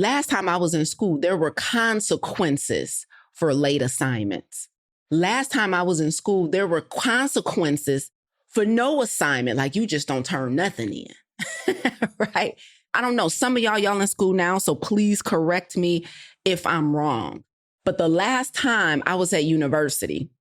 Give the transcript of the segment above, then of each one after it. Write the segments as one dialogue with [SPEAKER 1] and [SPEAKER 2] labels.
[SPEAKER 1] Last time I was in school, there were consequences for late assignments. Last time I was in school, there were consequences for no assignment, like you just don't turn nothing in, right? I don't know. Some of y'all in school now, so please correct me if I'm wrong. But the last time I was at university,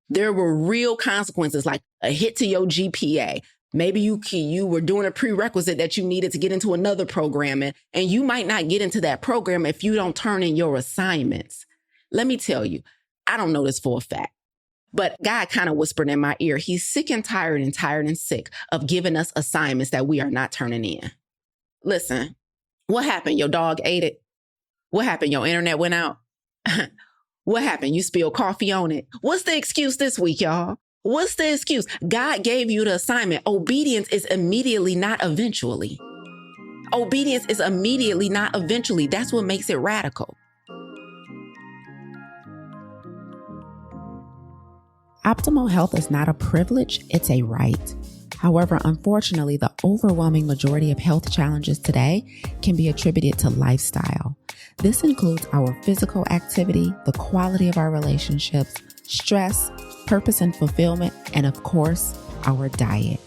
[SPEAKER 1] there were real consequences like a hit to your GPA. Maybe you were doing a prerequisite that you needed to get into another program, and you might not get into that program if you don't turn in your assignments. Let me tell you, I don't know this for a fact, but God kind of whispered in my ear, he's sick and tired and sick of giving us assignments that we are not turning in. Listen, what happened? Your dog ate it? What happened? Your internet went out? What happened? You spilled coffee on it? What's the excuse this week, y'all? What's the excuse? God gave you the assignment. Obedience is immediately, not eventually. Obedience is immediately, not eventually. That's what makes it radical.
[SPEAKER 2] Optimal health is not a privilege, it's a right. However, unfortunately, the overwhelming majority of health challenges today can be attributed to lifestyle. This includes our physical activity, the quality of our relationships, stress, purpose and fulfillment, and of course, our diet.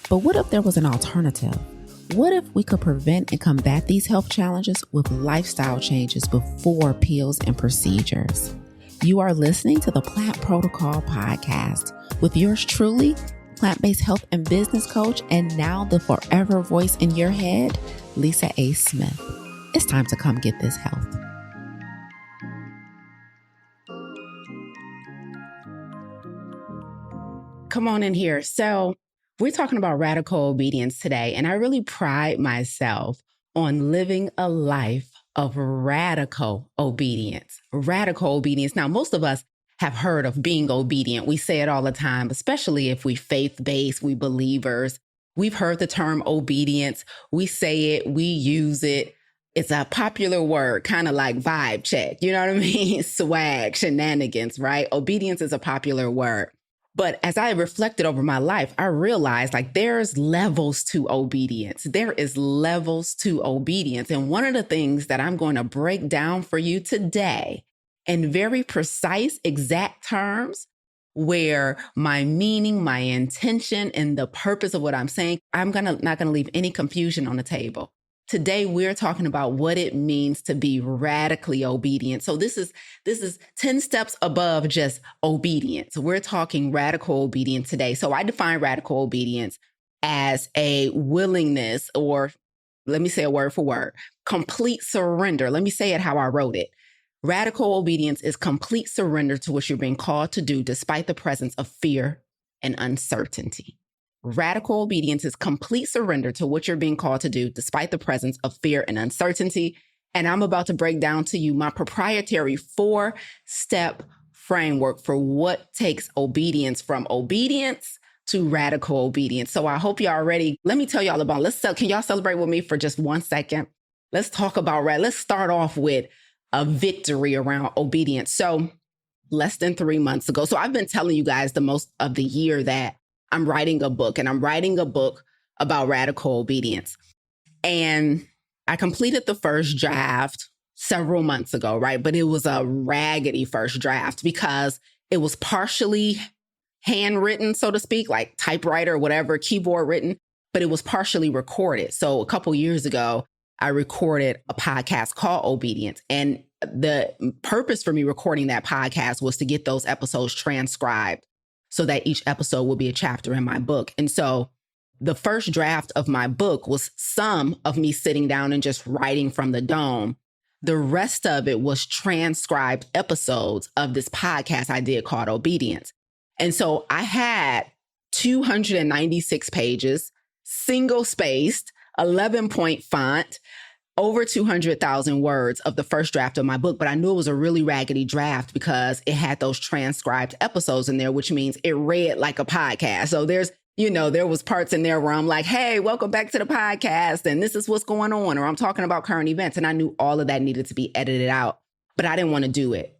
[SPEAKER 2] But what if there was an alternative? What if we could prevent and combat these health challenges with lifestyle changes before pills and procedures? You are listening to the Plant Protocol podcast with yours truly, plant-based health and business coach, and now the forever voice in your head, Lisa A. Smith. It's time to come get this health.
[SPEAKER 1] Come on in here. So we're talking about radical obedience today, and I really pride myself on living a life of radical obedience. Radical obedience. Now, most of us have heard of being obedient. We say it all the time, especially if we faith-based, we believers. We've heard the term obedience. We say it, we use it. It's a popular word, kind of like vibe check. You know what I mean? Swag, shenanigans, right? Obedience is a popular word. But as I reflected over my life, I realized like there's levels to obedience. There is levels to obedience. And one of the things that I'm going to break down for you today in very precise, exact terms, where my meaning, my intention, and the purpose of what I'm saying, not going to leave any confusion on the table. Today, we're talking about what it means to be radically obedient. So this is 10 steps above just obedience. We're talking radical obedience today. So I define radical obedience as a willingness, or let me say a word for word, complete surrender. Let me say it how I wrote it. Radical obedience is complete surrender to what you're being called to do despite the presence of fear and uncertainty. Radical obedience is complete surrender to what you're being called to do despite the presence of fear and uncertainty. And I'm about to break down to you my proprietary 4-step framework for what takes obedience from obedience to radical obedience. So I hope y'all are ready. Let me tell y'all about, can y'all celebrate with me for just 1 second? Let's talk about, let's start off with a victory around obedience. So less than 3 months ago, so I've been telling you guys the most of the year that I'm writing a book, and I'm writing a book about radical obedience. And I completed the first draft several months ago, right? But it was a raggedy first draft because it was partially handwritten, so to speak, like typewriter or whatever, keyboard written, but it was partially recorded. So a couple years ago, I recorded a podcast called Obedience. And the purpose for me recording that podcast was to get those episodes transcribed so that each episode will be a chapter in my book. And so the first draft of my book was some of me sitting down and just writing from the dome. The rest of it was transcribed episodes of this podcast I did called Obedience. And so I had 296 pages, single spaced, 11-point font, over 200,000 words of the first draft of my book. But I knew it was a really raggedy draft because it had those transcribed episodes in there, which means it read like a podcast. So there was parts in there where I'm like, hey, welcome back to the podcast. And this is what's going on. Or I'm talking about current events. And I knew all of that needed to be edited out. But I didn't want to do it.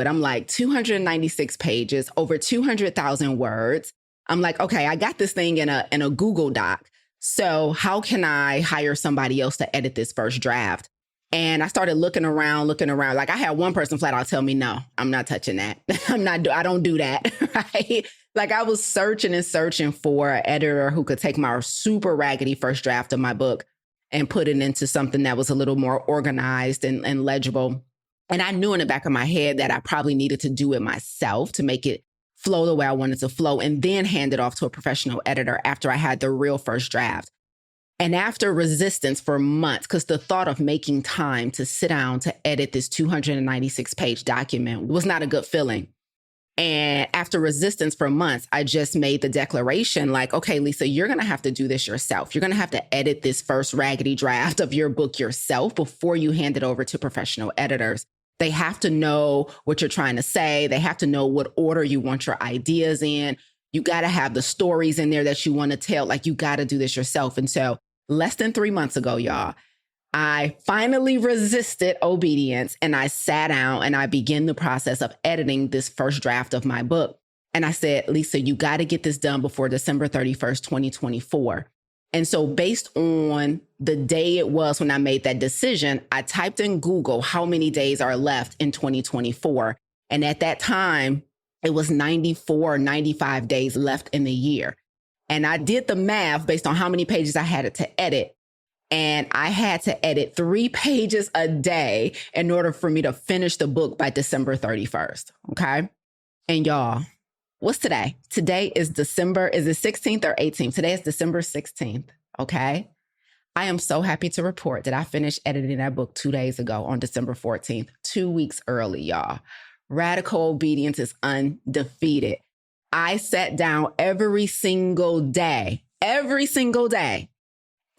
[SPEAKER 1] I'm like 296 pages, over 200,000 words. I'm like, okay, I got this thing in a Google Doc. So how can I hire somebody else to edit this first draft? And I started looking around. Like I had one person flat out tell me, no, I'm not touching that. I don't do that. Right. Like I was searching and searching for an editor who could take my super raggedy first draft of my book and put it into something that was a little more organized and legible. And I knew in the back of my head that I probably needed to do it myself to make it flow the way I wanted to flow and then hand it off to a professional editor after I had the real first draft. And after resistance for months, because the thought of making time to sit down to edit this 296-page document was not a good feeling. And after resistance for months, I just made the declaration like, okay, Lisa, you're going to have to do this yourself. You're going to have to edit this first raggedy draft of your book yourself before you hand it over to professional editors. They have to know what you're trying to say. They have to know what order you want your ideas in. You got to have the stories in there that you want to tell. Like you got to do this yourself. And so less than 3 months ago, y'all, I finally resisted obedience and I sat down and I began the process of editing this first draft of my book. And I said, Lisa, you got to get this done before December 31st, 2024. And so based on the day it was when I made that decision, I typed in Google how many days are left in 2024. And at that time, it was 94 or 95 days left in the year. And I did the math based on how many pages I had to edit. And I had to edit 3 pages a day in order for me to finish the book by December 31st. Okay. And y'all, what's today? Today is December, is it 16th or 18th? Today is December 16th. Okay. I am so happy to report that I finished editing that book 2 days ago on December 14th, 2 weeks early, y'all. Radical obedience is undefeated. I sat down every single day,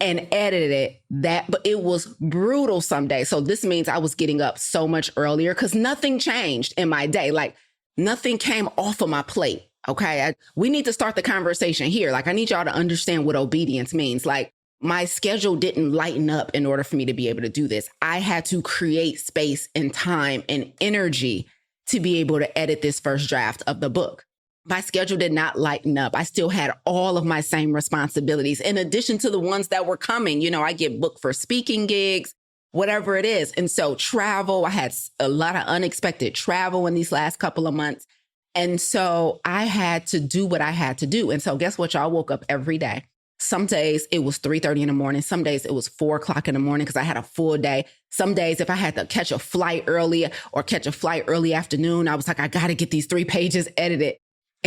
[SPEAKER 1] and edited that, but it was brutal some days. So this means I was getting up so much earlier because nothing changed in my day. Like nothing came off of my plate. Okay. We need to start the conversation here. Like I need y'all to understand what obedience means. Like my schedule didn't lighten up in order for me to be able to do this. I had to create space and time and energy to be able to edit this first draft of the book. My schedule did not lighten up. I still had all of my same responsibilities in addition to the ones that were coming. You know, I get booked for speaking gigs, whatever it is. And so travel, I had a lot of unexpected travel in these last couple of months. And so I had to do what I had to do. And so guess what? Y'all woke up every day. Some days it was 3:30 in the morning. Some days it was 4 o'clock in the morning because I had a full day. Some days if I had to catch a flight early or catch a flight early afternoon, I was like, I got to get these 3 pages edited.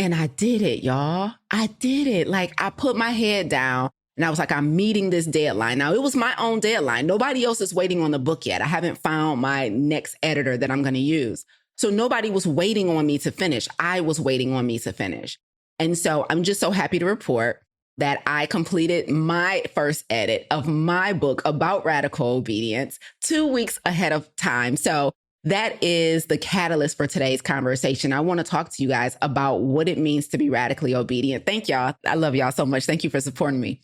[SPEAKER 1] And I did it, y'all. I did it. Like I put my head down and I was like, I'm meeting this deadline. Now it was my own deadline. Nobody else is waiting on the book yet. I haven't found my next editor that I'm going to use. So nobody was waiting on me to finish. I was waiting on me to finish. And so I'm just so happy to report that I completed my first edit of my book about radical obedience 2 weeks ahead of time. So that is the catalyst for today's conversation. I want to talk to you guys about what it means to be radically obedient. Thank y'all. I love y'all so much. Thank you for supporting me.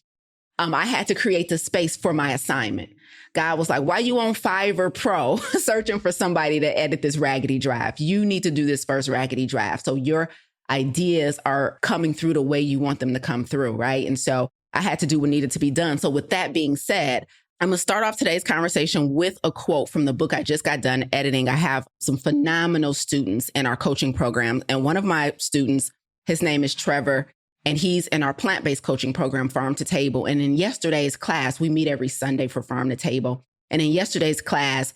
[SPEAKER 1] I had to create the space for my assignment. God was like, why you on Fiverr Pro searching for somebody to edit this raggedy draft? You need to do this first raggedy draft. So your ideas are coming through the way you want them to come through, right? And so I had to do what needed to be done. So with that being said, I'm going to start off today's conversation with a quote from the book I just got done editing. I have some phenomenal students in our coaching program. And one of my students, his name is Trevor, and he's in our plant-based coaching program, Farm to Table. And in yesterday's class, we meet every Sunday for Farm to Table. And in yesterday's class,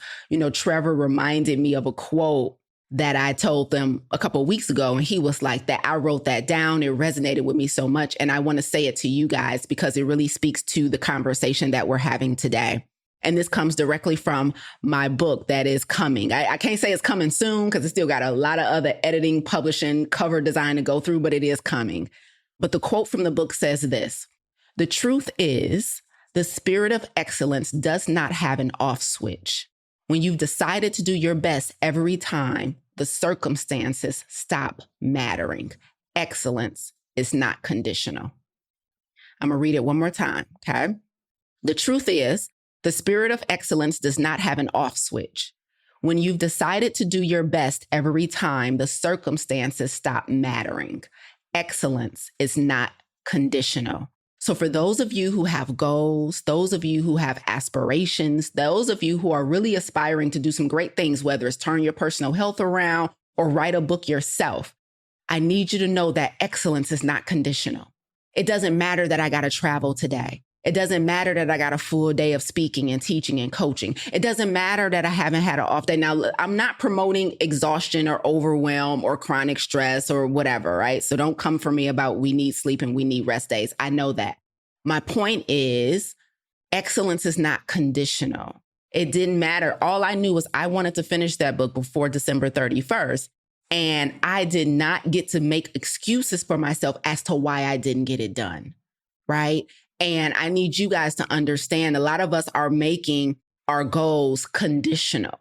[SPEAKER 1] Trevor reminded me of a quote that I told them a couple of weeks ago. And he was like, that I wrote that down. It resonated with me so much. And I want to say it to you guys because it really speaks to the conversation that we're having today. And this comes directly from my book that is coming. I can't say it's coming soon because it's still got a lot of other editing, publishing, cover design to go through, but it is coming. But the quote from the book says this: the truth is, the spirit of excellence does not have an off switch. When you've decided to do your best every time, the circumstances stop mattering. Excellence is not conditional. I'm going to read it one more time, okay? The truth is, the spirit of excellence does not have an off switch. When you've decided to do your best every time, the circumstances stop mattering. Excellence is not conditional. So for those of you who have goals, those of you who have aspirations, those of you who are really aspiring to do some great things, whether it's turn your personal health around or write a book yourself, I need you to know that excellence is not conditional. It doesn't matter that I got to travel today. It doesn't matter that I got a full day of speaking and teaching and coaching. It doesn't matter that I haven't had an off day. Now, I'm not promoting exhaustion or overwhelm or chronic stress or whatever, right? So don't come for me about we need sleep and we need rest days. I know that. My point is excellence is not conditional. It didn't matter. All I knew was I wanted to finish that book before December 31st. And I did not get to make excuses for myself as to why I didn't get it done, right? And I need you guys to understand a lot of us are making our goals conditional.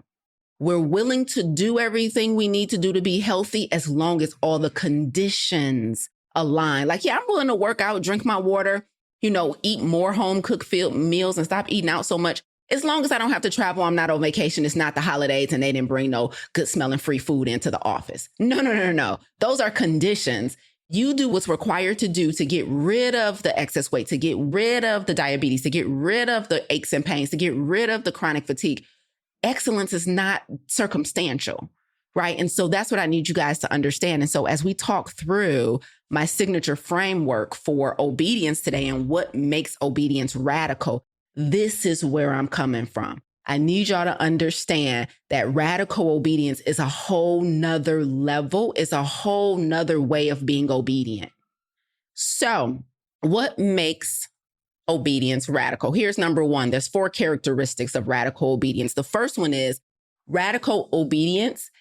[SPEAKER 1] We're willing to do everything we need to do to be healthy as long as all the conditions align. Like, yeah, I'm willing to work out, drink my water, eat more home cooked meals and stop eating out so much. As long as I don't have to travel, I'm not on vacation. It's not the holidays and they didn't bring no good smelling free food into the office. No. Those are conditions. You do what's required to do to get rid of the excess weight, to get rid of the diabetes, to get rid of the aches and pains, to get rid of the chronic fatigue. Excellence is not circumstantial, right? And so that's what I need you guys to understand. And so as we talk through my signature framework for obedience today and what makes obedience radical, this is where I'm coming from. I need y'all to understand that radical obedience is a whole nother level. It's a whole nother way of being obedient. So what makes obedience radical? Here's number one. There's 4 characteristics of radical obedience. The first one is radical obedience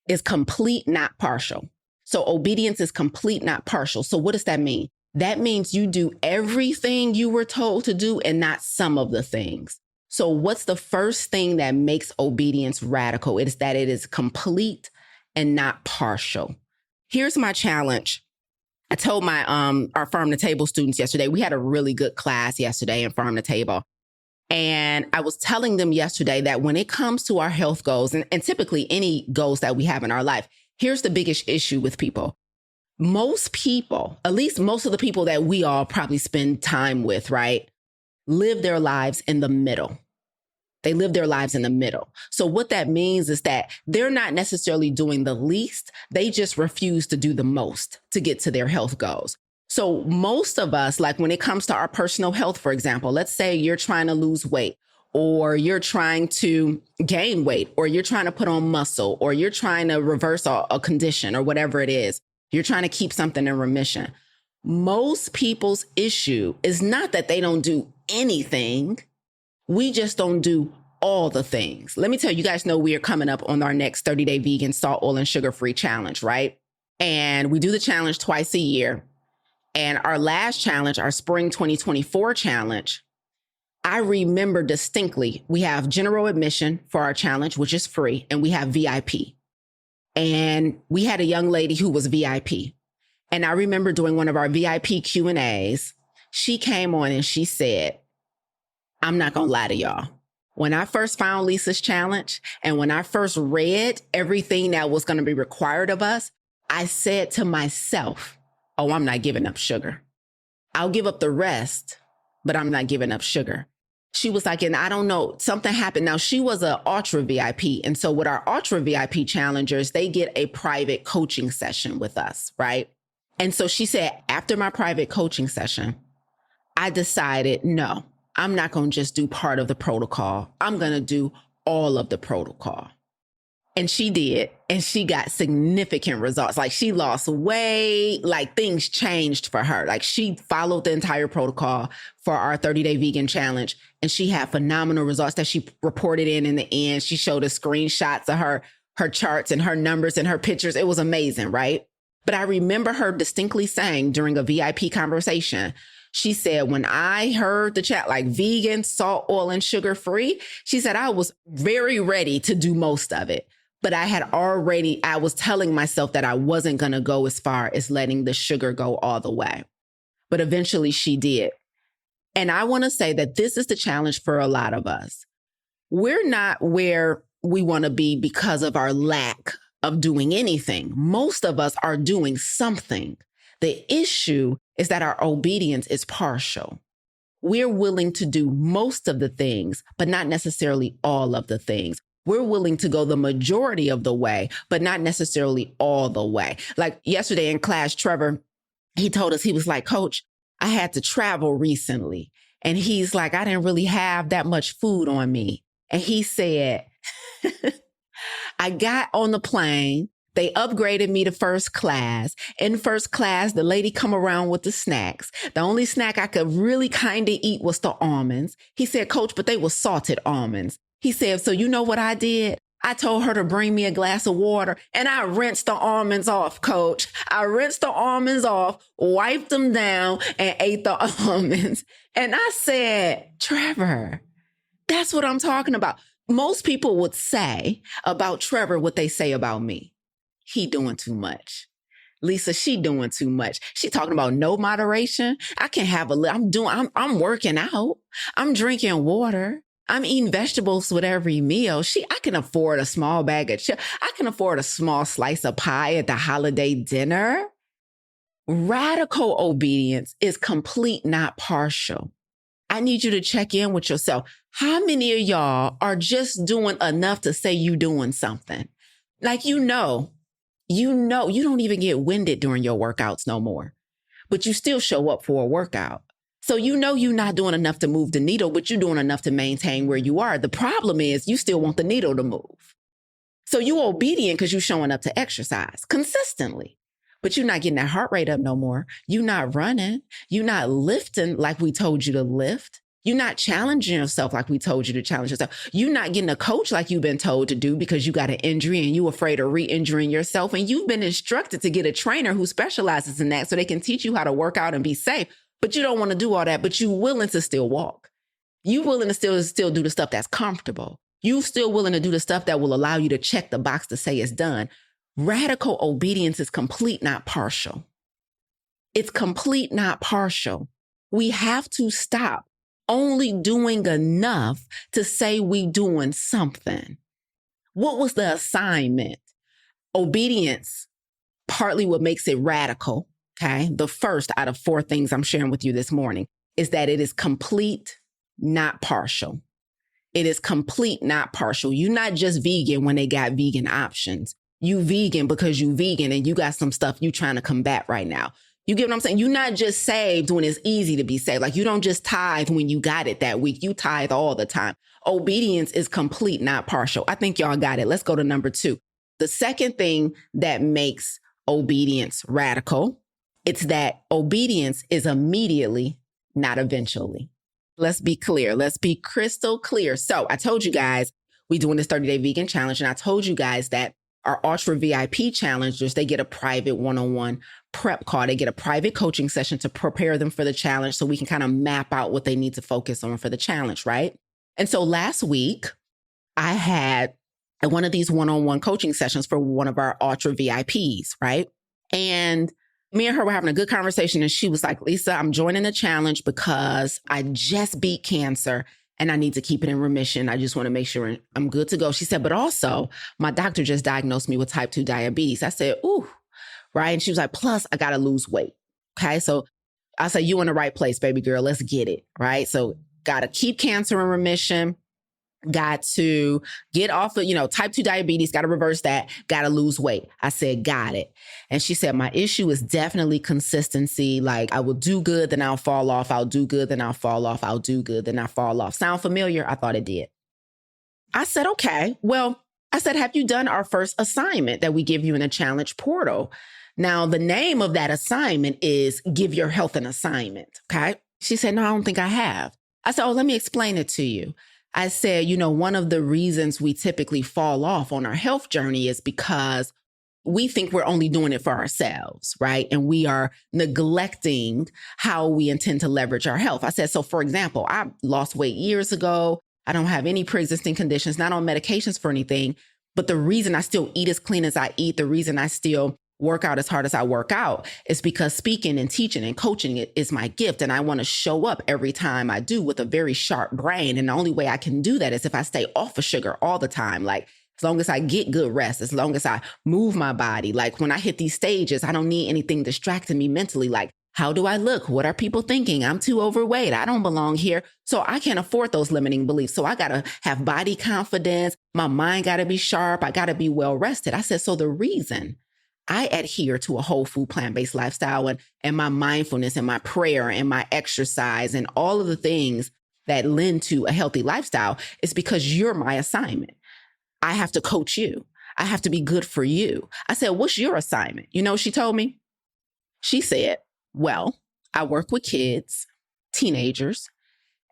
[SPEAKER 1] is complete, not partial. So obedience is complete, not partial. So what does that mean? That means you do everything you were told to do and not some of the things. So what's the first thing that makes obedience radical? It is that it is complete and not partial. Here's my challenge. I told my our Farm to Table students yesterday, we had a really good class yesterday in Farm to Table. And I was telling them yesterday that when it comes to our health goals and typically any goals that we have in our life, here's the biggest issue with people. Most people, at least most of the people that we all probably spend time with, right, live their lives in the middle. They live their lives in the middle. So what that means is that they're not necessarily doing the least. They just refuse to do the most to get to their health goals. So most of us, like when it comes to our personal health, for example, let's say you're trying to lose weight or you're trying to gain weight or you're trying to put on muscle or you're trying to reverse a condition or whatever it is. You're trying to keep something in remission. Most people's issue is not that they don't do anything. We just don't do all the things. Let me tell you, you guys know we are coming up on our next 30-day vegan, salt, oil, and sugar-free challenge, right? And we do the challenge twice a year. And our last challenge, our spring 2024 challenge, I remember distinctly, we have general admission for our challenge, which is free, and we have VIP. And we had a young lady who was VIP. And I remember doing one of our VIP Q&As, she came on and she said, I'm not going to lie to y'all. When I first found Lisa's challenge and when I first read everything that was going to be required of us, I said to myself, oh, I'm not giving up sugar. I'll give up the rest, but I'm not giving up sugar. She was like, and I don't know, something happened. Now, she was an ultra VIP. And so with our ultra VIP challengers, they get a private coaching session with us, right? And so she said, after my private coaching session, I decided, no, I'm not going to just do part of the protocol. I'm going to do all of the protocol. And she did. And she got significant results. Like she lost weight, like things changed for her. Like she followed the entire protocol for our 30-day vegan challenge. And she had phenomenal results that she reported in the end. She showed us screenshots of her charts and her numbers and her pictures. It was amazing, right? But I remember her distinctly saying during a VIP conversation, she said, when I heard the chat, like vegan, salt, oil, and sugar free, she said, I was very ready to do most of it. But I was telling myself that I wasn't going to go as far as letting the sugar go all the way. But eventually she did. And I want to say that this is the challenge for a lot of us. We're not where we want to be because of our lack of doing anything. Most of us are doing something. The issue is that our obedience is partial. We're willing to do most of the things, but not necessarily all of the things. We're willing to go the majority of the way, but not necessarily all the way. Like yesterday in class, Trevor, he told us, he was like, Coach, I had to travel recently. And he's like, I didn't really have that much food on me. And he said, I got on the plane. They upgraded me to first class. In first class, the lady come around with the snacks. The only snack I could really kind of eat was the almonds. He said, Coach, but they were salted almonds. He said, so you know what I did? I told her to bring me a glass of water and I rinsed the almonds off, Coach. I rinsed the almonds off, wiped them down and ate the almonds. And I said, Trevor, that's what I'm talking about. Most people would say about Trevor what they say about me. He doing too much. Lisa, she doing too much. She talking about no moderation. I can have I'm working out. I'm drinking water. I'm eating vegetables with every meal. I can afford a small bag of chips. I can afford a small slice of pie at the holiday dinner. Radical obedience is complete, not partial. I need you to check in with yourself. How many of y'all are just doing enough to say you doing something? Like, you don't even get winded during your workouts no more, but you still show up for a workout. So you're not doing enough to move the needle, but you're doing enough to maintain where you are. The problem is you still want the needle to move. So you're obedient because you're showing up to exercise consistently, but you're not getting that heart rate up no more. You're not running. You're not lifting like we told you to lift. You're not challenging yourself like we told you to challenge yourself. You're not getting a coach like you've been told to do because you got an injury and you're afraid of re-injuring yourself. And you've been instructed to get a trainer who specializes in that so they can teach you how to work out and be safe. But you don't want to do all that, but you're willing to still walk. You're willing to still do the stuff that's comfortable. You're still willing to do the stuff that will allow you to check the box to say it's done. Radical obedience is complete, not partial. It's complete, not partial. We have to stop only doing enough to say we doing something. What was the assignment? Obedience, partly what makes it radical, okay? The first out of 4 things I'm sharing with you this morning is that it is complete, not partial. It is complete, not partial. You're not just vegan when they got vegan options. You vegan because you vegan and you got some stuff you trying to combat right now. You get what I'm saying? You're not just saved when it's easy to be saved. Like, you don't just tithe when you got it that week. You tithe all the time. Obedience is complete, not partial. I think y'all got it. Let's go to number 2. The second thing that makes obedience radical, it's that obedience is immediately, not eventually. Let's be clear. Let's be crystal clear. So I told you guys, we're doing this 30-day vegan challenge. And I told you guys that our Ultra VIP challengers, they get a private one-on-one prep call. They get a private coaching session to prepare them for the challenge so we can kind of map out what they need to focus on for the challenge, right? And so last week, I had one of these one-on-one coaching sessions for one of our Ultra VIPs, right? And me and her were having a good conversation, and she was like, Lisa, I'm joining the challenge because I just beat cancer and I need to keep it in remission. I just want to make sure I'm good to go. She said, but also my doctor just diagnosed me with type 2 diabetes. I said, ooh, right. And she was like, plus I got to lose weight. Okay. So I said, you in the right place, baby girl. Let's get it. Right. So got to keep cancer in remission. Got to get off of, type 2 diabetes, got to reverse that, got to lose weight. I said, got it. And she said, my issue is definitely consistency. Like, I will do good, then I'll fall off. I'll do good, then I'll fall off. I'll do good, then I fall off. Sound familiar? I thought it did. I said, okay. Well, I said, have you done our first assignment that we give you in the challenge portal? Now, the name of that assignment is Give Your Health an Assignment. Okay. She said, no, I don't think I have. I said, oh, let me explain it to you. I said, one of the reasons we typically fall off on our health journey is because we think we're only doing it for ourselves, right? And we are neglecting how we intend to leverage our health. I said, so for example, I lost weight years ago. I don't have any pre-existing conditions, not on medications for anything. But the reason I still eat as clean as I eat, the reason I still work out as hard as I work out is because speaking and teaching and coaching is my gift. And I want to show up every time I do with a very sharp brain. And the only way I can do that is if I stay off of sugar all the time. Like, As long as I get good rest, as long as I move my body, like when I hit these stages, I don't need anything distracting me mentally. Like, how do I look? What are people thinking? I'm too overweight. I don't belong here. So I can't afford those limiting beliefs. So I got to have body confidence. My mind got to be sharp. I got to be well rested. I said, so the reason I adhere to a whole food, plant-based lifestyle and my mindfulness and my prayer and my exercise and all of the things that lend to a healthy lifestyle is because you're my assignment. I have to coach you. I have to be good for you. I said, what's your assignment? You know, she told me, she said, well, I work with kids, teenagers.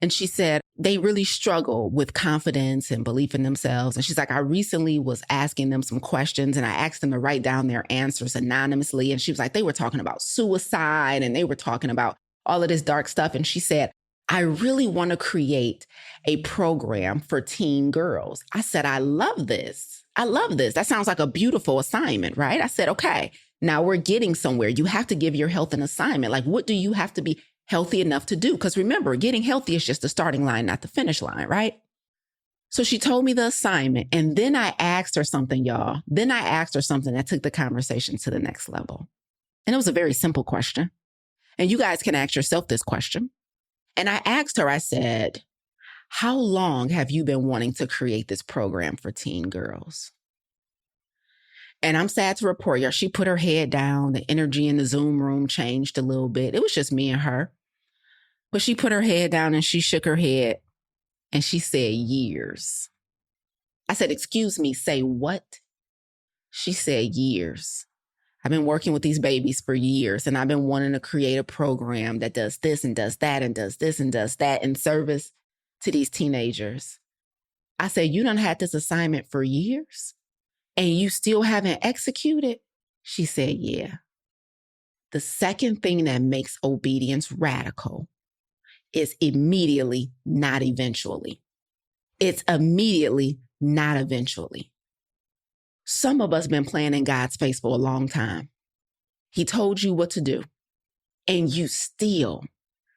[SPEAKER 1] And she said, they really struggle with confidence and belief in themselves. And she's like, I recently was asking them some questions and I asked them to write down their answers anonymously. And she was like, they were talking about suicide and they were talking about all of this dark stuff. And she said, I really want to create a program for teen girls. I said, I love this. I love this. That sounds like a beautiful assignment, right? I said, okay, now we're getting somewhere. You have to give your health an assignment. Like, what do you have to be healthy enough to do? Because remember, getting healthy is just the starting line, not the finish line, right? So she told me the assignment. And then I asked her something, y'all. Then I asked her something that took the conversation to the next level. And it was a very simple question. And you guys can ask yourself this question. And I asked her, I said, how long have you been wanting to create this program for teen girls? And I'm sad to report, y'all, she put her head down. The energy in the Zoom room changed a little bit. It was just me and her. But she put her head down and she shook her head and she said, years. I said, excuse me, say what? She said, years. I've been working with these babies for years and I've been wanting to create a program that does this and does that and does this and does that in service to these teenagers. I said, you done had this assignment for years and you still haven't executed? She said, yeah. The second thing that makes obedience radical is immediately, not eventually. It's immediately, not eventually. Some of us been playing in God's face for a long time. He told you what to do, and you still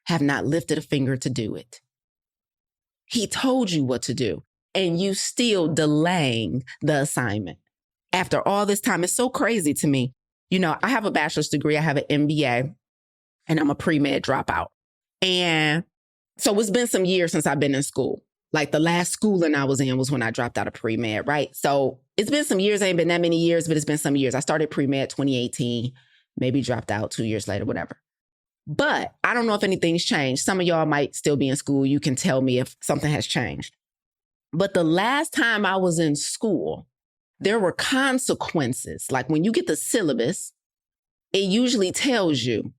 [SPEAKER 1] have not lifted a finger to do it. He told you what to do, and you still delaying the assignment. After all this time, it's so crazy to me. You know, I have a bachelor's degree, I have an MBA, and I'm a pre-med dropout. And so it's been some years since I've been in school. Like the last schooling I was in was when I dropped out of pre-med, right? So it's been some years, ain't been that many years, but it's been some years. I started pre-med 2018, maybe dropped out 2 years later, whatever. But I don't know if anything's changed. Some of y'all might still be in school. You can tell me if something has changed. But the last time I was in school, there were consequences. Like when you get the syllabus, it usually tells you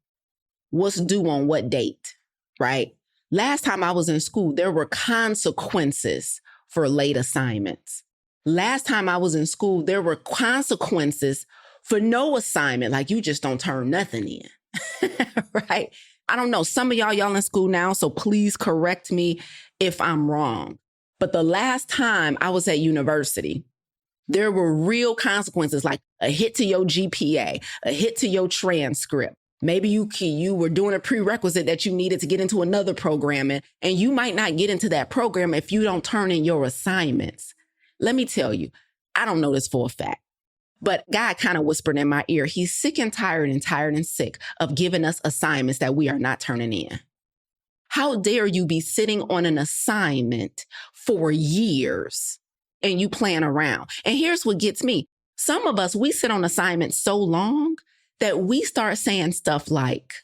[SPEAKER 1] what's due on what date, right? Last time I was in school, there were consequences for late assignments. Last time I was in school, there were consequences for no assignment. Like you just don't turn nothing in, right? I don't know. Some of y'all in school now, so please correct me if I'm wrong. But the last time I was at university, there were real consequences like a hit to your GPA, a hit to your transcript. Maybe you were doing a prerequisite that you needed to get into another program, and you might not get into that program if you don't turn in your assignments. Let me tell you, I don't know this for a fact, but God kind of whispered in my ear, he's sick and tired and sick of giving us assignments that we are not turning in. How dare you be sitting on an assignment for years and you playing around? And here's what gets me. Some of us, we sit on assignments so long that we start saying stuff like,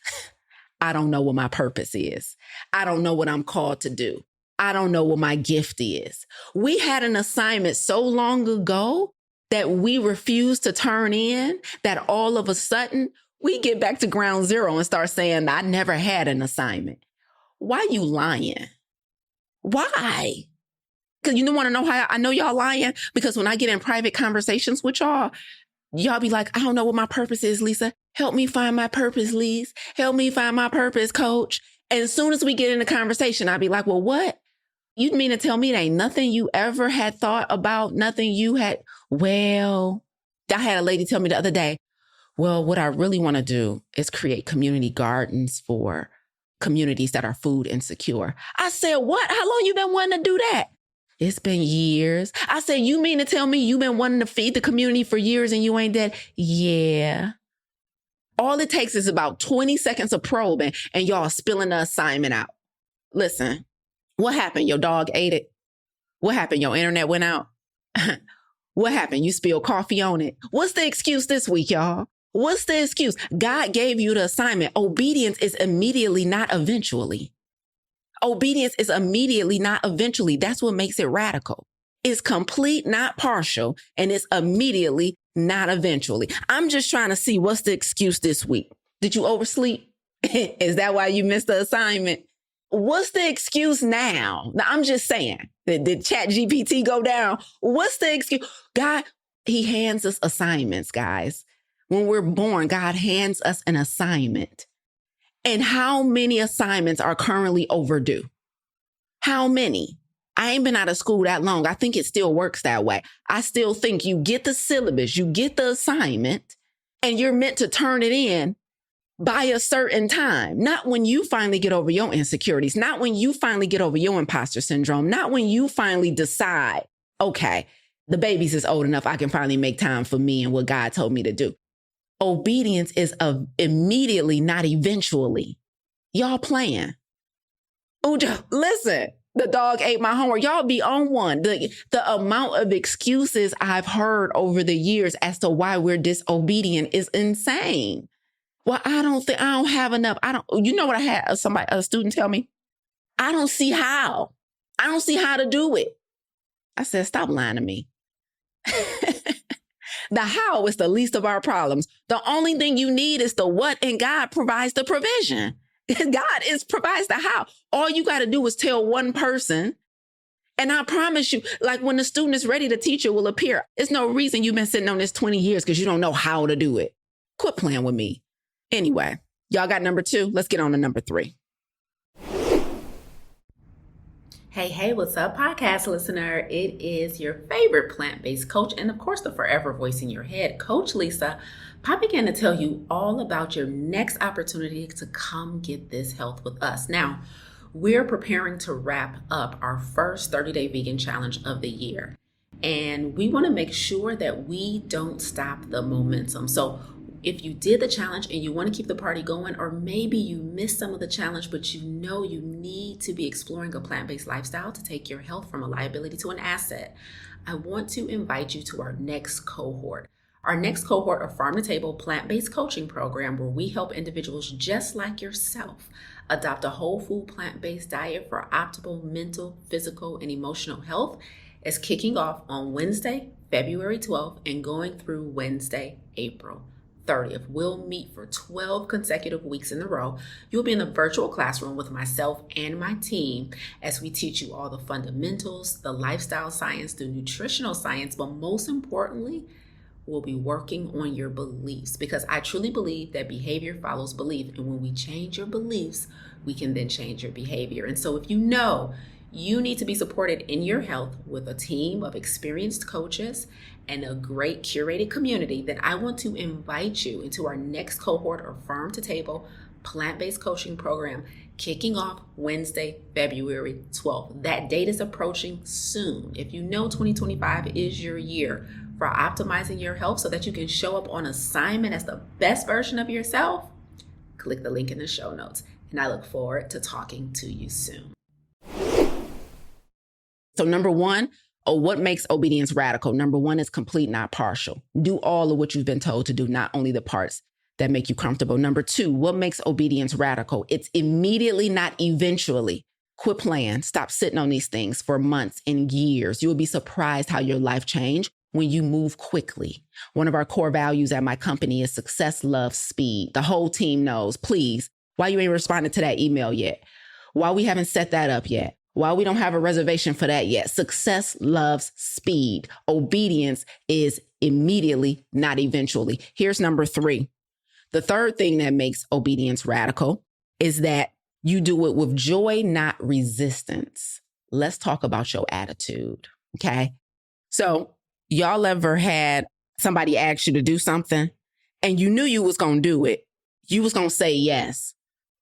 [SPEAKER 1] I don't know what my purpose is. I don't know what I'm called to do. I don't know what my gift is. We had an assignment so long ago that we refused to turn in that all of a sudden we get back to ground zero and start saying, I never had an assignment. Why you lying? Why? Because you don't want to know how I know y'all lying? Because when I get in private conversations with y'all be like, I don't know what my purpose is, Lisa. Help me find my purpose, Lise. Help me find my purpose, coach. And as soon as we get in the conversation, I'll be like, well, what? You mean to tell me there ain't nothing you ever had thought about, nothing you had? Well, I had a lady tell me the other day, well, what I really want to do is create community gardens for communities that are food insecure. I said, what? How long you been wanting to do that? It's been years. I said, you mean to tell me you've been wanting to feed the community for years and you ain't dead? Yeah. All it takes is about 20 seconds of probing and y'all spilling the assignment out. Listen, what happened? Your dog ate it? What happened? Your internet went out? What happened? You spilled coffee on it? What's the excuse this week, y'all? What's the excuse? God gave you the assignment. Obedience is immediately, not eventually. Obedience is immediately, not eventually. That's what makes it radical. It's complete, not partial, and it's immediately, not eventually. I'm just trying to see what's the excuse this week. Did you oversleep? Is that why you missed the assignment? What's the excuse now? I'm just saying, did Chat GPT go down? What's the excuse? God, he hands us assignments, guys. When we're born, God hands us an assignment. And how many assignments are currently overdue? How many? I ain't been out of school that long. I think it still works that way. I still think you get the syllabus, you get the assignment, and you're meant to turn it in by a certain time. Not when you finally get over your insecurities, not when you finally get over your imposter syndrome, not when you finally decide, okay, the baby's is old enough, I can finally make time for me and what God told me to do. Obedience is immediately, not eventually. Y'all playing. Uja, listen, the dog ate my homework. Y'all be on one. The amount of excuses I've heard over the years as to why we're disobedient is insane. Well, I don't have enough. You know what I had a student tell me? I don't see how. I don't see how to do it. I said, stop lying to me. The how is the least of our problems. The only thing you need is the what, and God provides the provision. God provides the how. All you got to do is tell one person. And I promise you, like when the student is ready, the teacher will appear. There's no reason you've been sitting on this 20 years because you don't know how to do it. Quit playing with me. Anyway, y'all got number 2. Let's get on to number 3.
[SPEAKER 2] Hey, what's up, podcast listener? It is your favorite plant-based coach and, of course, the forever voice in your head, Coach Lisa, popping in to tell you all about your next opportunity to come get this health with us. Now, we're preparing to wrap up our first 30-day vegan challenge of the year, and we want to make sure that we don't stop the momentum. So if you did the challenge and you want to keep the party going, or maybe you missed some of the challenge, but you know you need to be exploring a plant-based lifestyle to take your health from a liability to an asset, I want to invite you to our next cohort. Our next cohort of Farm to Table plant-based coaching program, where we help individuals just like yourself adopt a whole food plant-based diet for optimal mental, physical, and emotional health, is kicking off on Wednesday, February 12th, and going through Wednesday, April 30th. We'll meet for 12 consecutive weeks in a row. You'll be in a virtual classroom with myself and my team as we teach you all the fundamentals, the lifestyle science, the nutritional science, but most importantly, we'll be working on your beliefs, because I truly believe that behavior follows belief. And when we change your beliefs, we can then change your behavior. And so if you know you need to be supported in your health with a team of experienced coaches and a great curated community, then I want to invite you into our next cohort of Farm to Table plant-based coaching program, kicking off Wednesday, February 12th. That date is approaching soon. If you know 2025 is your year for optimizing your health so that you can show up on assignment as the best version of yourself, click the link in the show notes. And I look forward to talking to you soon.
[SPEAKER 1] So number 1, what makes obedience radical? Number 1 is complete, not partial. Do all of what you've been told to do, not only the parts that make you comfortable. Number 2, what makes obedience radical? It's immediately, not eventually. Quit playing. Stop sitting on these things for months and years. You will be surprised how your life changed when you move quickly. One of our core values at my company is success, love, speed. The whole team knows. Please, why you ain't responded to that email yet? Why we haven't set that up yet? Why we don't have a reservation for that yet? Success loves speed. Obedience is immediately, not eventually. Here's number 3. The third thing that makes obedience radical is that you do it with joy, not resistance. Let's talk about your attitude, okay? So y'all ever had somebody ask you to do something and you knew you was going to do it? You was going to say yes.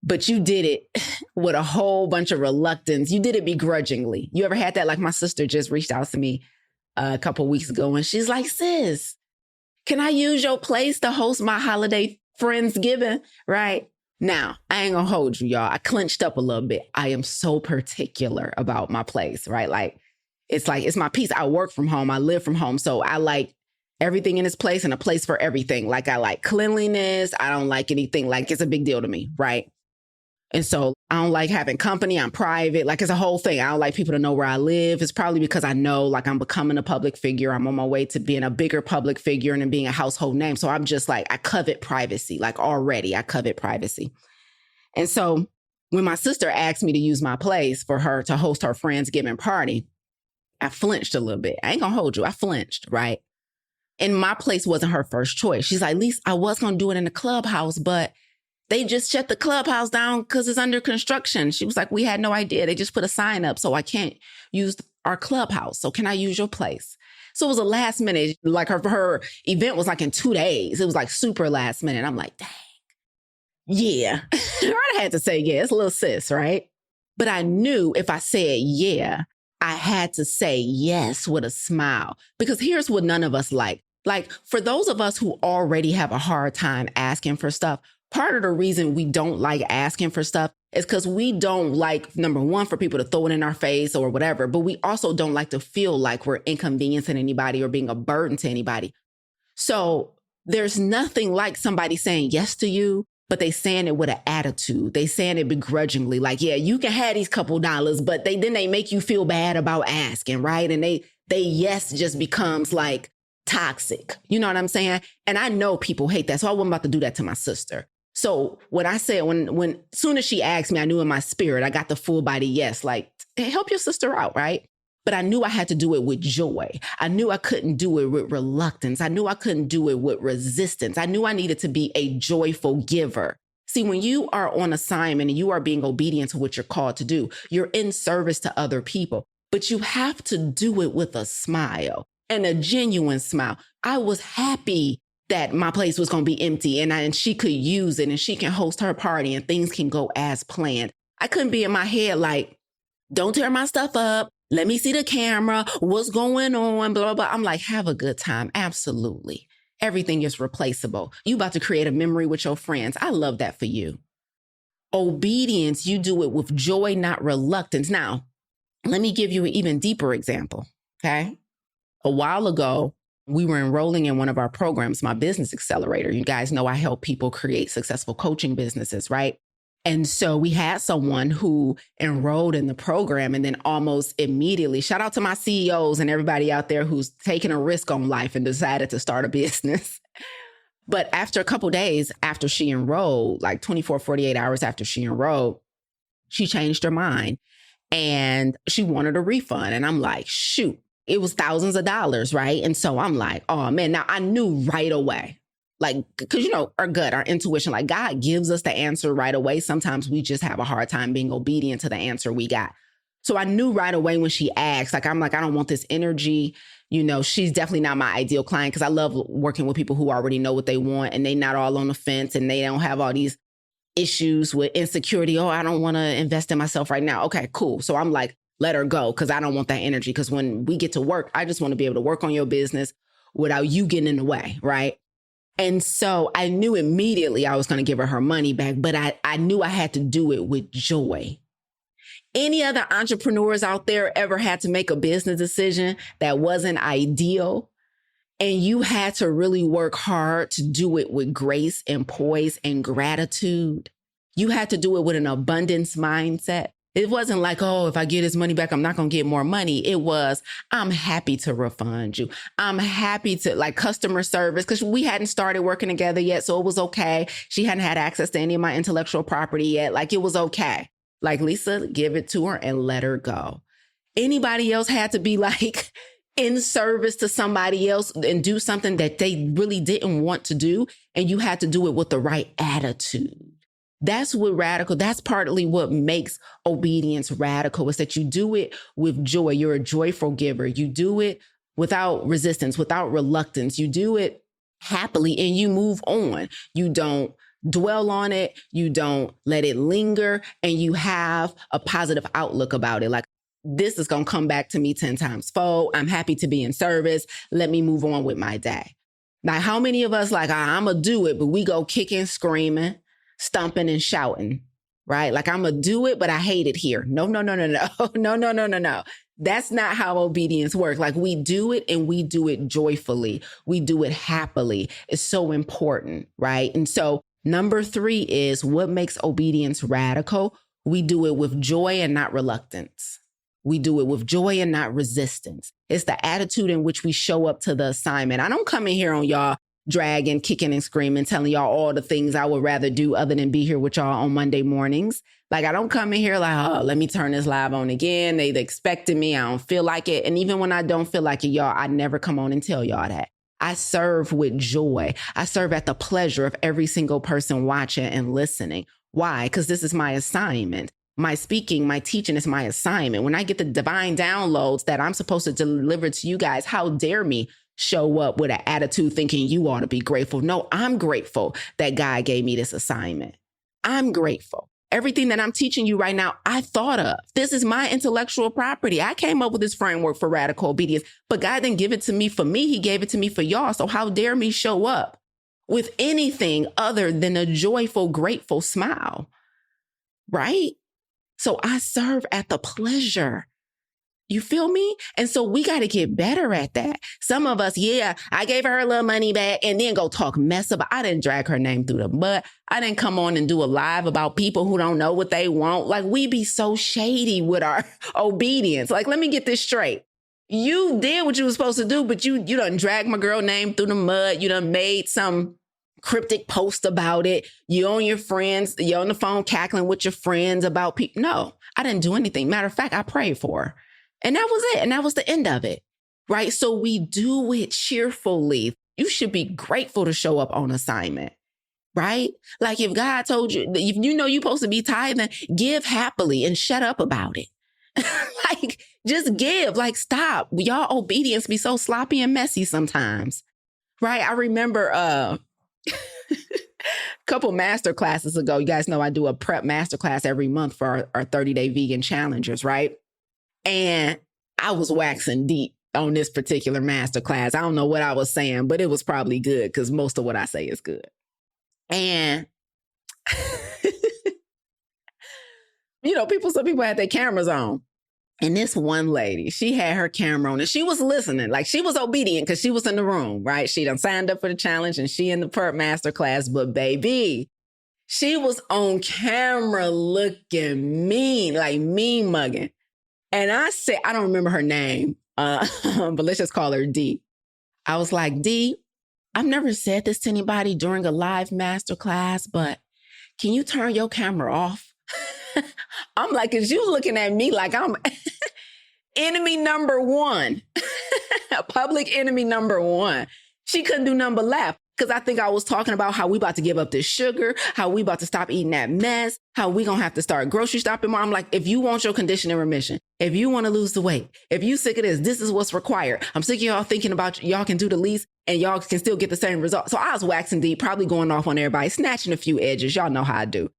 [SPEAKER 1] but you did it with a whole bunch of reluctance. You did it begrudgingly. You ever had that? Like my sister just reached out to me a couple weeks ago and she's like, sis, can I use your place to host my holiday Friendsgiving? Right now, I ain't gonna hold you, y'all. I clenched up a little bit. I am so particular about my place, right? Like it's my piece. I work from home. I live from home. So I like everything in its place and a place for everything. Like I like cleanliness. I don't like anything. Like it's a big deal to me, right? And so I don't like having company. I'm private. Like it's a whole thing. I don't like people to know where I live. It's probably because I know like I'm becoming a public figure. I'm on my way to being a bigger public figure and then being a household name. So I'm just like, I covet privacy. Like already I covet privacy. And so when my sister asked me to use my place for her to host her Friendsgiving party, I flinched a little bit. I ain't gonna hold you. I flinched, right? And my place wasn't her first choice. She's like, at least I was going to do it in the clubhouse, but they just shut the clubhouse down because it's under construction. She was like, we had no idea. They just put a sign up, so I can't use our clubhouse. So can I use your place? So it was a last minute, like her event was like in 2 days. It was like super last minute. I'm like, dang, yeah. I had to say, yeah, it's a little sis, right? But I knew if I said, yeah, I had to say yes with a smile, because here's what none of us like. Like for those of us who already have a hard time asking for stuff, part of the reason we don't like asking for stuff is because we don't like, number one, for people to throw it in our face or whatever, but we also don't like to feel like we're inconveniencing anybody or being a burden to anybody. So there's nothing like somebody saying yes to you, but they saying it with an attitude. They saying it begrudgingly, like, yeah, you can have these couple dollars, but then they make you feel bad about asking, right? And they yes just becomes like toxic. You know what I'm saying? And I know people hate that. So I wasn't about to do that to my sister. So what I said, when soon as she asked me, I knew in my spirit, I got the full body yes, like, hey, help your sister out, right? But I knew I had to do it with joy. I knew I couldn't do it with reluctance. I knew I couldn't do it with resistance. I knew I needed to be a joyful giver. See, when you are on assignment and you are being obedient to what you're called to do, you're in service to other people, but you have to do it with a smile and a genuine smile. I was happy that my place was going to be empty and she could use it and she can host her party and things can go as planned. I couldn't be in my head like, don't tear my stuff up. Let me see the camera. What's going on? Blah, blah, blah. I'm like, have a good time. Absolutely. Everything is replaceable. You about to create a memory with your friends. I love that for you. Obedience, you do it with joy, not reluctance. Now, let me give you an even deeper example. Okay. A while ago, we were enrolling in one of our programs, my business accelerator. You guys know I help people create successful coaching businesses, right? And so we had someone who enrolled in the program and then almost immediately, shout out to my CEOs and everybody out there who's taken a risk on life and decided to start a business. But after a couple of days after she enrolled, like 24, 48 hours after she enrolled, she changed her mind and she wanted a refund. And I'm like, shoot. It was thousands of dollars, right? And so I'm like, oh man, now I knew right away, like, because, you know, our gut, our intuition, like God gives us the answer right away. Sometimes we just have a hard time being obedient to the answer we got. So I knew right away when she asked, like, I'm like, I don't want this energy. You know, she's definitely not my ideal client because I love working with people who already know what they want and they not all on the fence and they don't have all these issues with insecurity. Oh, I don't want to invest in myself right now. Okay, cool. So I'm like, let her go because I don't want that energy. Because when we get to work, I just want to be able to work on your business without you getting in the way, right? And so I knew immediately I was going to give her money back, but I knew I had to do it with joy. Any other entrepreneurs out there ever had to make a business decision that wasn't ideal? And you had to really work hard to do it with grace and poise and gratitude. You had to do it with an abundance mindset. It wasn't like, oh, if I get his money back, I'm not going to get more money. It was, I'm happy to refund you. I'm happy to, like, customer service, because we hadn't started working together yet. So it was okay. She hadn't had access to any of my intellectual property yet. Like, it was okay. Like, Lisa, give it to her and let her go. Anybody else had to be like in service to somebody else and do something that they really didn't want to do. And you had to do it with the right attitude. That's what radical, that's partly what makes obedience radical, is that you do it with joy. You're a joyful giver. You do it without resistance, without reluctance. You do it happily and you move on. You don't dwell on it, you don't let it linger, and you have a positive outlook about it. Like, this is going to come back to me 10 times fold. I'm happy to be in service. Let me move on with my day. Now, how many of us like, I'm going to do it, but we go kicking, screaming, stomping and shouting, right? Like, I'm going to do it, but I hate it here. No. No. That's not how obedience works. Like, we do it and we do it joyfully. We do it happily. It's so important, right? And so number 3 is what makes obedience radical. We do it with joy and not reluctance. We do it with joy and not resistance. It's the attitude in which we show up to the assignment. I don't come in here on y'all dragging, kicking and screaming, telling y'all all the things I would rather do other than be here with y'all on Monday mornings. Like, I don't come in here like, oh, let me turn this live on again. They expected me. I don't feel like it. And even when I don't feel like it, y'all, I never come on and tell y'all that. I serve with joy. I serve at the pleasure of every single person watching and listening. Why? Because this is my assignment. My speaking, my teaching is my assignment. When I get the divine downloads that I'm supposed to deliver to you guys, how dare me show up with an attitude thinking you ought to be grateful? No, I'm grateful that God gave me this assignment. I'm grateful. Everything that I'm teaching you right now, I thought of. This is my intellectual property. I came up with this framework for radical obedience, but God didn't give it to me for me. He gave it to me for y'all. So how dare me show up with anything other than a joyful, grateful smile, right? So I serve at the pleasure. You feel me? And so we got to get better at that. Some of us, I gave her a little money back and then go talk mess about. I didn't drag her name through the mud. I didn't come on and do a live about people who don't know what they want. Like, we be so shady with our obedience. Like, let me get this straight. You did what you were supposed to do, but you done dragged my girl name through the mud. You done made some cryptic post about it. You on your friends, you're on the phone cackling with your friends about people. No, I didn't do anything. Matter of fact, I prayed for her. And that was it. And that was the end of it. Right? So we do it cheerfully. You should be grateful to show up on assignment. Right? Like, if God told you, if you know you're supposed to be tithing, give happily and shut up about it. Like, just give. Like, stop. Y'all obedience be so sloppy and messy sometimes. Right? I remember a couple master classes ago, you guys know I do a prep master class every month for our 30-day vegan challengers, right? And I was waxing deep on this particular master class. I don't know what I was saying, but it was probably good because most of what I say is good. And, some people had their cameras on. And this one lady, she had her camera on and she was listening. Like, she was obedient because she was in the room, right? She done signed up for the challenge and she in the perp master class. But baby, she was on camera looking mean, like mean mugging. And I said, I don't remember her name, but let's just call her D. I was like, D, I've never said this to anybody during a live master class, but can you turn your camera off? I'm like, is you looking at me like I'm enemy number one, public enemy number one. She couldn't do nothing but laugh. Because I think I was talking about how we about to give up this sugar, how we about to stop eating that mess, how we going to have to start grocery shopping more. I'm like, if you want your condition in remission, if you want to lose the weight, if you sick of this is what's required. I'm sick of y'all thinking about y'all can do the least and y'all can still get the same result. So I was waxing deep, probably going off on everybody, snatching a few edges. Y'all know how I do.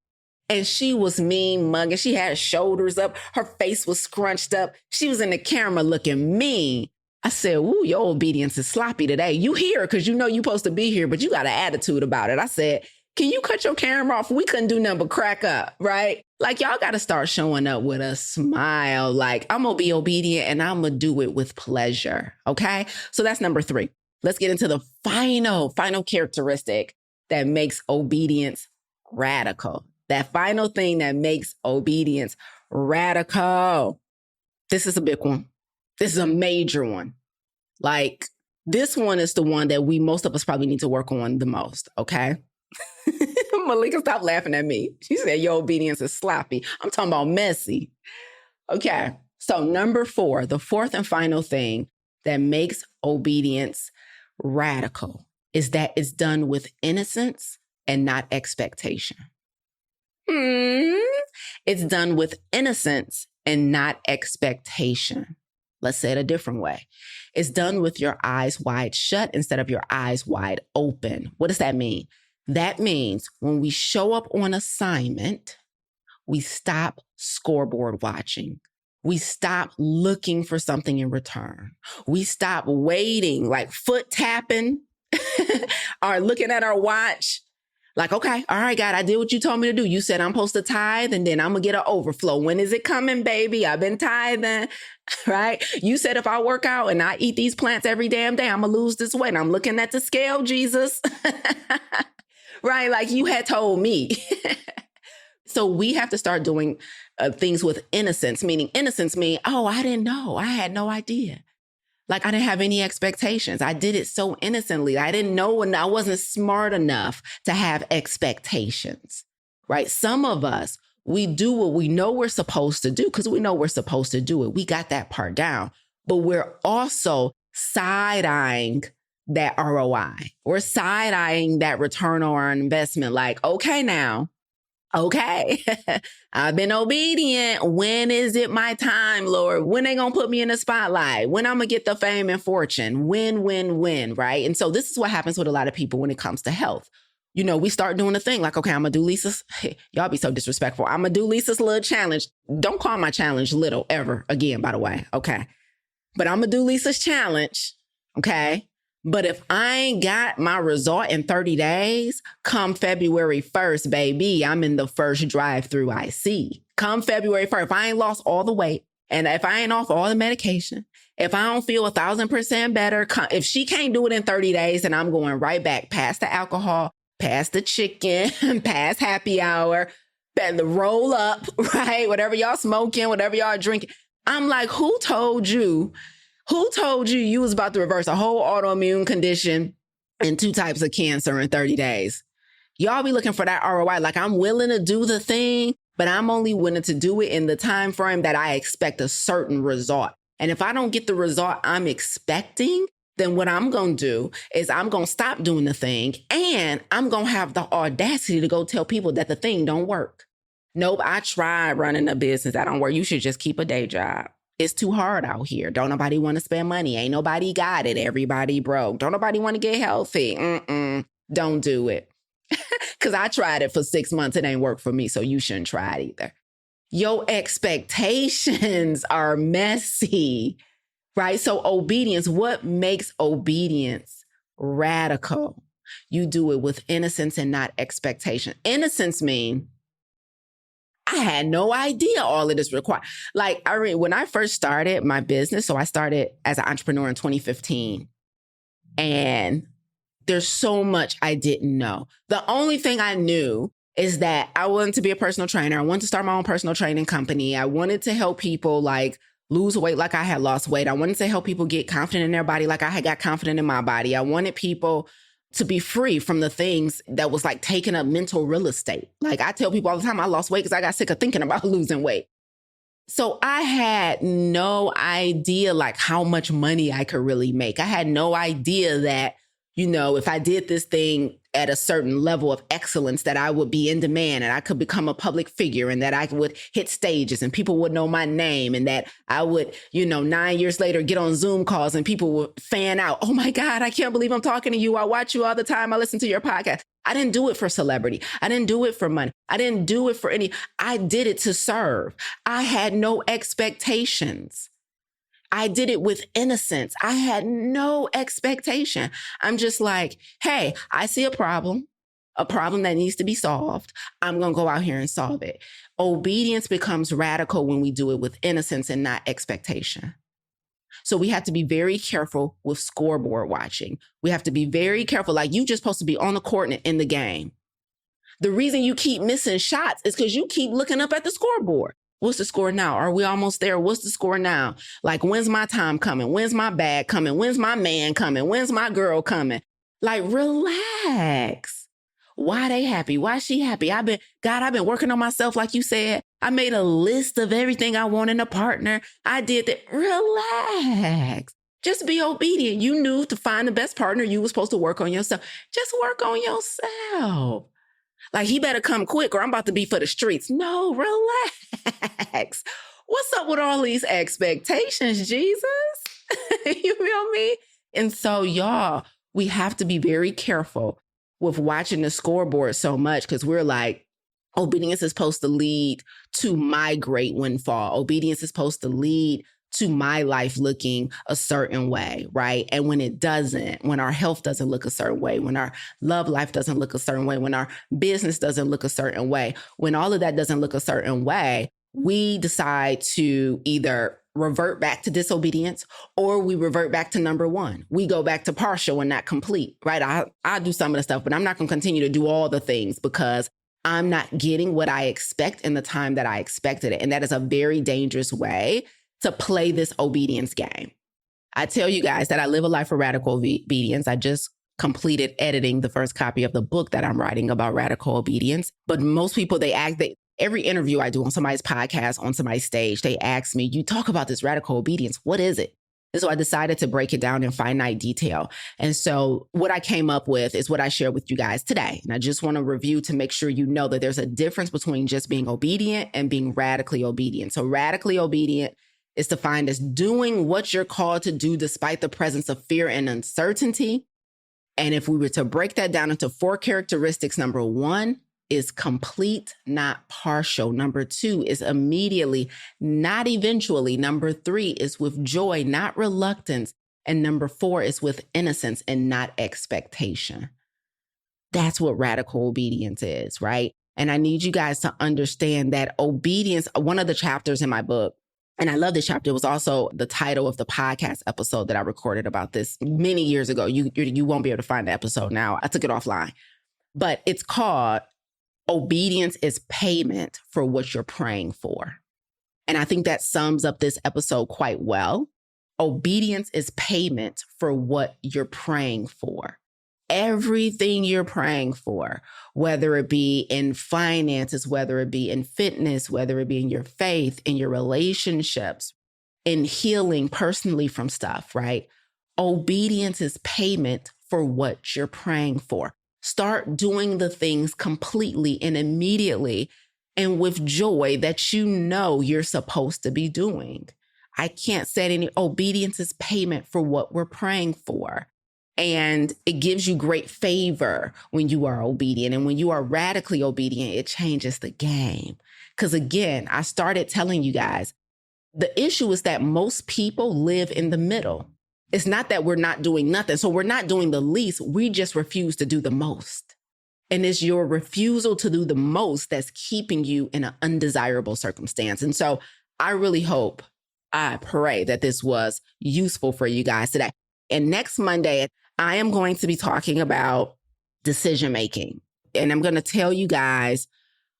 [SPEAKER 1] And she was mean mugging. She had her shoulders up. Her face was scrunched up. She was in the camera looking mean. I said, ooh, your obedience is sloppy today. You here because you know you're supposed to be here, but you got an attitude about it. I said, can you cut your camera off? We couldn't do nothing but crack up, right? Like, y'all got to start showing up with a smile. Like, I'm going to be obedient and I'm going to do it with pleasure. Okay. So that's number 3. Let's get into the final characteristic that makes obedience radical. That final thing that makes obedience radical. This is a big one. This is a major one. Like, this one is the one that most of us probably need to work on the most, okay? Malika, stop laughing at me. She said your obedience is sloppy. I'm talking about messy. Okay, so number 4, the fourth and final thing that makes obedience radical is that it's done with innocence and not expectation. It's done with innocence and not expectation. Let's say it a different way. It's done with your eyes wide shut instead of your eyes wide open. What does that mean? That means when we show up on assignment, we stop scoreboard watching. We stop looking for something in return. We stop waiting, like foot tapping or looking at our watch. Like, okay, all right, God, I did what you told me to do. You said I'm supposed to tithe and then I'm going to get an overflow. When is it coming, baby? I've been tithing, right? You said if I work out and I eat these plants every damn day, I'm going to lose this weight. I'm looking at the scale, Jesus. Right? Like you had told me. So we have to start doing things with innocence, meaning innocence means, oh, I didn't know. I had no idea. Like I didn't have any expectations. I did it so innocently. I didn't know and I wasn't smart enough to have expectations, right? Some of us, we do what we know we're supposed to do because we know we're supposed to do it. We got that part down, but we're also side-eyeing that ROI. We're side-eyeing that return on our investment. Like, okay, now, okay, I've been obedient. When is it my time, Lord? When they gonna put me in the spotlight? When I'm gonna get the fame and fortune? When, right? And so this is what happens with a lot of people when it comes to health. You know, we start doing the thing like, okay, I'm gonna do Lisa's, y'all be so disrespectful. I'm gonna do Lisa's little challenge. Don't call my challenge little ever again, by the way. Okay. But I'm gonna do Lisa's challenge. Okay. But if I ain't got my result in 30 days, come February 1st, baby, I'm in the first drive-through I see. Come February 1st, if I ain't lost all the weight and if I ain't off all the medication, if I don't feel 1,000% better, if she can't do it in 30 days, then I'm going right back past the alcohol, past the chicken, past happy hour, the roll up, right? Whatever y'all smoking, whatever y'all drinking. I'm like, who told you you was about to reverse a whole autoimmune condition and 2 types of cancer in 30 days? Y'all be looking for that ROI. Like I'm willing to do the thing, but I'm only willing to do it in the time frame that I expect a certain result. And if I don't get the result I'm expecting, then what I'm going to do is I'm going to stop doing the thing and I'm going to have the audacity to go tell people that the thing don't work. Nope, I tried running a business. That don't work. You should just keep a day job. It's too hard out here. Don't nobody want to spend money. Ain't nobody got it. Everybody broke. Don't nobody want to get healthy. Don't do it. Because I tried it for 6 months. It ain't worked for me. So you shouldn't try it either. Your expectations are messy, right? So obedience, what makes obedience radical? You do it with innocence and not expectation. Innocence means I had no idea all of this required. Like, when I first started my business, so I started as an entrepreneur in 2015, and there's so much I didn't know. The only thing I knew is that I wanted to be a personal trainer. I wanted to start my own personal training company. I wanted to help people like lose weight like I had lost weight. I wanted to help people get confident in their body like I had got confident in my body. I wanted people to be free from the things that was like taking up mental real estate. Like I tell people all the time, I lost weight because I got sick of thinking about losing weight. So I had no idea like how much money I could really make. I had no idea that, you know, if I did this thing at a certain level of excellence, that I would be in demand and I could become a public figure and that I would hit stages and people would know my name and that I would, 9 years later get on Zoom calls and people would fan out. Oh my God, I can't believe I'm talking to you. I watch you all the time. I listen to your podcast. I didn't do it for celebrity. I didn't do it for money. I didn't do it for I did it to serve. I had no expectations. I did it with innocence. I had no expectation. I'm just like, hey, I see a problem that needs to be solved. I'm going to go out here and solve it. Obedience becomes radical when we do it with innocence and not expectation. So we have to be very careful with scoreboard watching. We have to be very careful. Like you just supposed to be on the court and in the game. The reason you keep missing shots is because you keep looking up at the scoreboard. What's the score now? Are we almost there? What's the score now? Like, when's my time coming? When's my bag coming? When's my man coming? When's my girl coming? Like, relax. Why they happy? Why she happy? I've been working on myself, like you said. I made a list of everything I want in a partner. I did that. Relax. Just be obedient. You knew to find the best partner, you were supposed to work on yourself. Just work on yourself. Like, he better come quick or I'm about to be for the streets. No, relax. What's up with all these expectations, Jesus? You feel me? And so, y'all, we have to be very careful with watching the scoreboard so much because we're like, obedience is supposed to lead to my great windfall. Obedience is supposed to lead to my life looking a certain way, right? And when it doesn't, when our health doesn't look a certain way, when our love life doesn't look a certain way, when our business doesn't look a certain way, when all of that doesn't look a certain way, we decide to either revert back to disobedience or we revert back to number one. We go back to partial and not complete, right? I do some of the stuff, but I'm not going to continue to do all the things because I'm not getting what I expect in the time that I expected it. And that is a very dangerous way to play this obedience game. I tell you guys that I live a life of radical obedience. I just completed editing the first copy of the book that I'm writing about radical obedience. But most people, every interview I do on somebody's podcast, on somebody's stage, they ask me, you talk about this radical obedience. What is it? And so I decided to break it down in finite detail. And so what I came up with is what I share with you guys today. And I just want to review to make sure you know that there's a difference between just being obedient and being radically obedient. So radically obedient is defined as doing what you're called to do despite the presence of fear and uncertainty. And if we were to break that down into 4 characteristics, number 1 is complete, not partial. Number 2 is immediately, not eventually. Number 3 is with joy, not reluctance. And number 4 is with innocence and not expectation. That's what radical obedience is, right? And I need you guys to understand that obedience, one of the chapters in my book, and I love this chapter. It was also the title of the podcast episode that I recorded about this many years ago. You won't be able to find the episode now. I took it offline. But it's called Obedience is Payment for What You're Praying For. And I think that sums up this episode quite well. Obedience is payment for what you're praying for. Everything you're praying for, whether it be in finances, whether it be in fitness, whether it be in your faith, in your relationships, in healing personally from stuff, right? Obedience is payment for what you're praying for. Start doing the things completely and immediately and with joy that you know you're supposed to be doing. I can't say any obedience is payment for what we're praying for. And it gives you great favor when you are obedient. And when you are radically obedient, it changes the game. Because again, I started telling you guys, the issue is that most people live in the middle. It's not that we're not doing nothing. So we're not doing the least. We just refuse to do the most. And it's your refusal to do the most that's keeping you in an undesirable circumstance. And so I really hope, I pray that this was useful for you guys today. And next Monday, I am going to be talking about decision making. And I'm going to tell you guys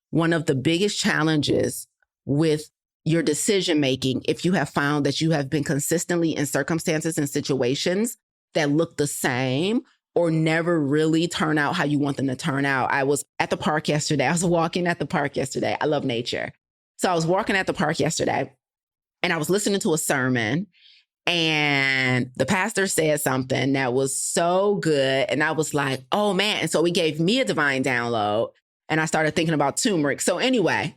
[SPEAKER 1] one of the biggest challenges with your decision making, if you have found that you have been consistently in circumstances and situations that look the same or never really turn out how you want them to turn out. I was at the park yesterday. I was walking at the park yesterday. I love nature. So I was walking at the park yesterday and I was listening to a sermon. And the pastor said something that was so good. And I was like, oh man. And so he gave me a divine download and I started thinking about turmeric. So anyway,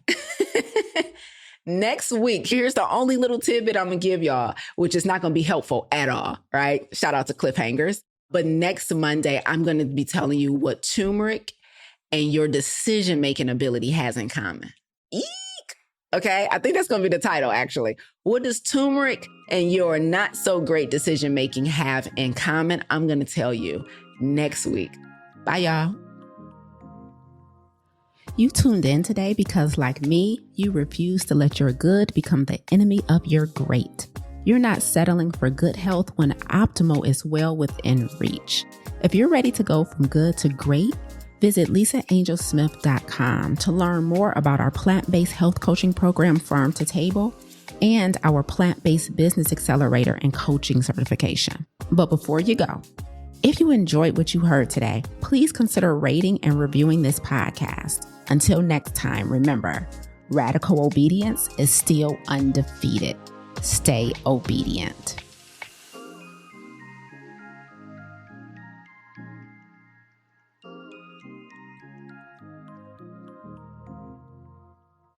[SPEAKER 1] next week, here's the only little tidbit I'm going to give y'all, which is not going to be helpful at all, right? Shout out to cliffhangers. But next Monday, I'm going to be telling you what turmeric and your decision-making ability has in common. Eek! Okay, I think that's going to be the title, actually. What does turmeric and your not so great decision-making have in common? I'm going to tell you next week. Bye, y'all.
[SPEAKER 2] You tuned in today because, like me, you refuse to let your good become the enemy of your great. You're not settling for good health when optimal is well within reach. If you're ready to go from good to great, visit lisaangelsmith.com to learn more about our plant-based health coaching program, Farm to Table, and our plant-based business accelerator and coaching certification. But before you go, if you enjoyed what you heard today, please consider rating and reviewing this podcast. Until next time, remember, radical obedience is still undefeated. Stay obedient.